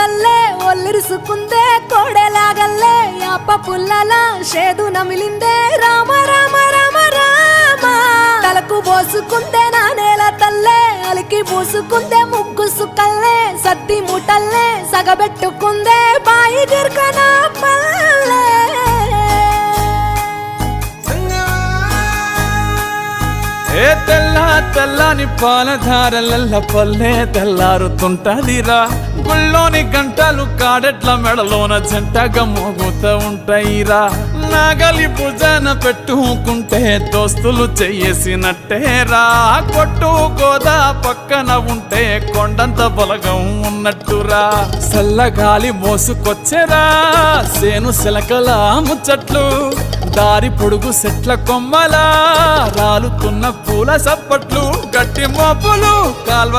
తల్లే ఒల్లిరుసుకుందే కోడెలాగల్లే యాప పుల్లల షేదు నమిలిందే రామ రామ రామ రామ తలకు పోసుకుందే నా నేల తల్లే అలికి పూసుకుందే ముగ్గు సుక్కల్లే సత్తి ముటల్లే సగబెట్టుకుందే బాయి గిర్కన పల్లె ఏ తెల్ల తెల్లని పాలధారలల్ల పల్లె తెల్లారుతుంటదిరా గుళ్ళోని గంటలు కాడెట్ల మెడలోన జంటగా మోగుతూ ఉంటాయిరా నాగలి భుజాన పెట్టుకుంటే దోస్తులు చెయ్యేసినట్టేరా కొట్టు గోదా పక్కన ఉంటే కొండంత బలగం ఉన్నట్టురా చల్లగాలి మోసుకొచ్చెరా సేను శిలకల ముచ్చట్లు దారి పొడుగు సెట్ల కొమ్మలా రాలుతున్న పూల సప్పట్లు గట్టి మోపులు కాల్వ